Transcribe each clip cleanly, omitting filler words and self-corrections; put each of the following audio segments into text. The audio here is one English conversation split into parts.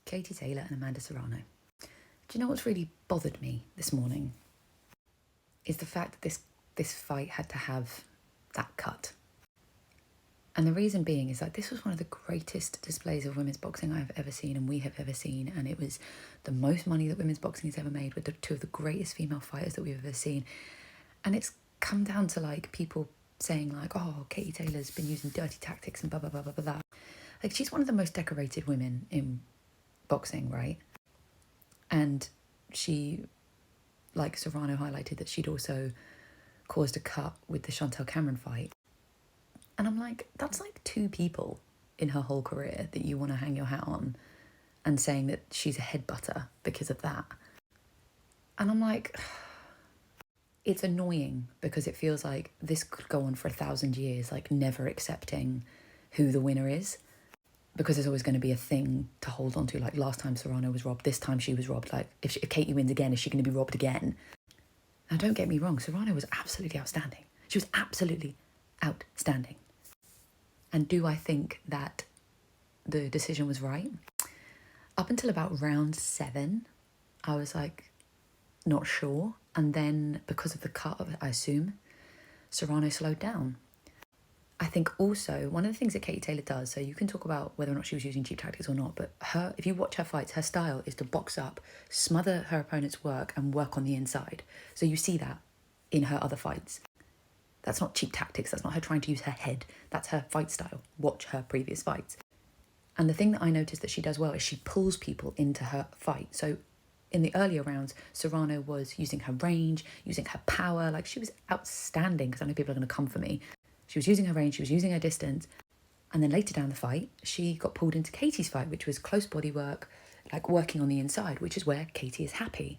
Katie Taylor and Amanda Serrano. Do you know what's really bothered me this morning? Is the fact that this fight had to have that cut. And the reason being is that this was one of the greatest displays of women's boxing I have ever seen and we have ever seen. And it was the most money that women's boxing has ever made with the two of the greatest female fighters that we've ever seen. And it's come down to like people saying like, oh, Katie Taylor's been using dirty tactics and blah, blah, blah, blah, blah. Like she's one of the most decorated women in boxing, right? And she, like Serrano highlighted, that she'd also caused a cut with the Chantel Cameron fight. And I'm like, that's like two people in her whole career that you want to hang your hat on and saying that she's a headbutter because of that. And I'm like, it's annoying because it feels like this could go on for 1,000 years, like never accepting who the winner is, because there's always going to be a thing to hold on to. Like last time Serrano was robbed, this time she was robbed. Like if Katie wins again, is she going to be robbed again? Now don't get me wrong, Serrano was absolutely outstanding. She was absolutely outstanding. And do I think that the decision was right? Up until about round 7, I was like, not sure. And then because of the cut, I assume, Serrano slowed down. I think also one of the things that Katie Taylor does, so you can talk about whether or not she was using cheap tactics or not, but if you watch her fights, her style is to box up, smother her opponent's work and work on the inside. So you see that in her other fights. That's not cheap tactics. That's not her trying to use her head. That's her fight style. Watch her previous fights. And the thing that I noticed that she does well is she pulls people into her fight. So in the earlier rounds, Serrano was using her range, using her power. Like she was outstanding because I know people are going to come for me. She was using her range, she was using her distance. And then later down the fight, she got pulled into Katie's fight, which was close body work, like working on the inside, which is where Katie is happy.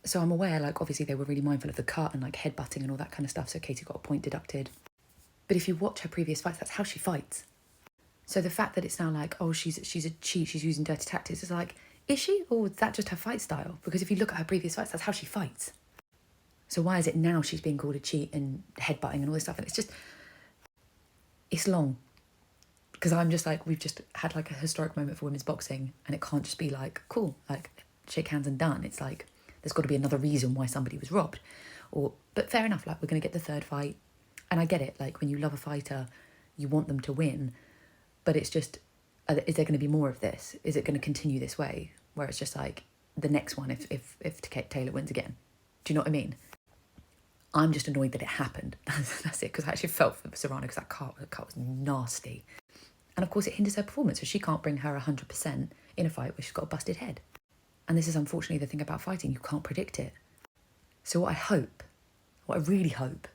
So I'm aware, like obviously they were really mindful of the cut and like headbutting and all that kind of stuff. So Katie got a point deducted. But if you watch her previous fights, that's how she fights. So the fact that it's now like, oh, she's a cheat, she's using dirty tactics, it's like, is she? Or is that just her fight style? Because if you look at her previous fights, that's how she fights. So why is it now she's being called a cheat and headbutting and all this stuff? And it's long. Because I'm just like, we've just had like a historic moment for women's boxing and it can't just be like, cool, like shake hands and done. It's like, there's got to be another reason why somebody was robbed. But fair enough, like we're going to get the third fight. And I get it, like when you love a fighter, you want them to win. But it's just, is there going to be more of this? Is it going to continue this way? Where it's just like the next one if Taylor wins again. Do you know what I mean? I'm just annoyed that it happened. That's it, because I actually felt for Serrano because that cut was nasty. And of course it hinders her performance, so she can't bring her 100% in a fight where she's got a busted head. And this is unfortunately the thing about fighting, you can't predict it. So what I really hope,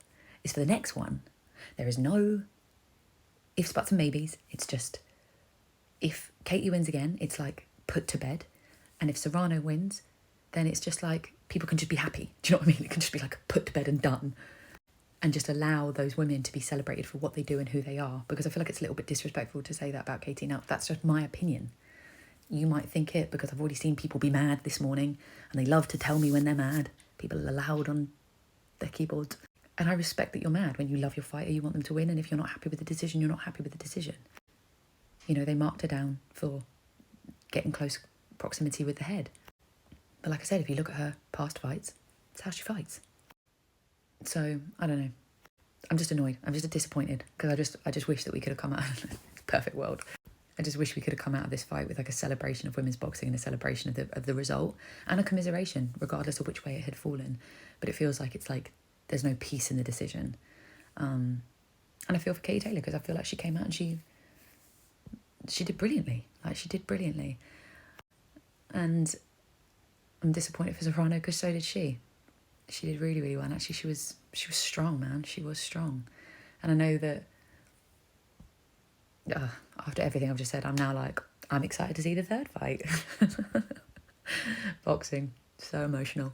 is for the next one, there is no ifs, buts and maybes. It's just, if Katie wins again, it's like put to bed. And if Serrano wins, then it's just like, people can just be happy. Do you know what I mean? It can just be like put to bed and done. And just allow those women to be celebrated for what they do and who they are. Because I feel like it's a little bit disrespectful to say that about Katie. Now, that's just my opinion. You might think it because I've already seen people be mad this morning and they love to tell me when they're mad. People are loud on their keyboards. And I respect that you're mad. When you love your fighter, you want them to win. And if you're not happy with the decision, you're not happy with the decision. You know, they marked her down for getting close proximity with the head. But like I said, if you look at her past fights, it's how she fights. So, I don't know. I'm just annoyed. I'm just disappointed because I just wish that we could have come out of this perfect world. I just wish we could have come out of this fight with like a celebration of women's boxing and a celebration of the result and a commiseration, regardless of which way it had fallen. But it feels like it's like there's no peace in the decision. And I feel for Katie Taylor because I feel like she came out and she did brilliantly. Like she did brilliantly. And I'm disappointed for Serrano because so did she. She did really, really well. And actually she was strong, man. She was strong. And I know that after everything I've just said, I'm now like, I'm excited to see the third fight. Boxing, so emotional.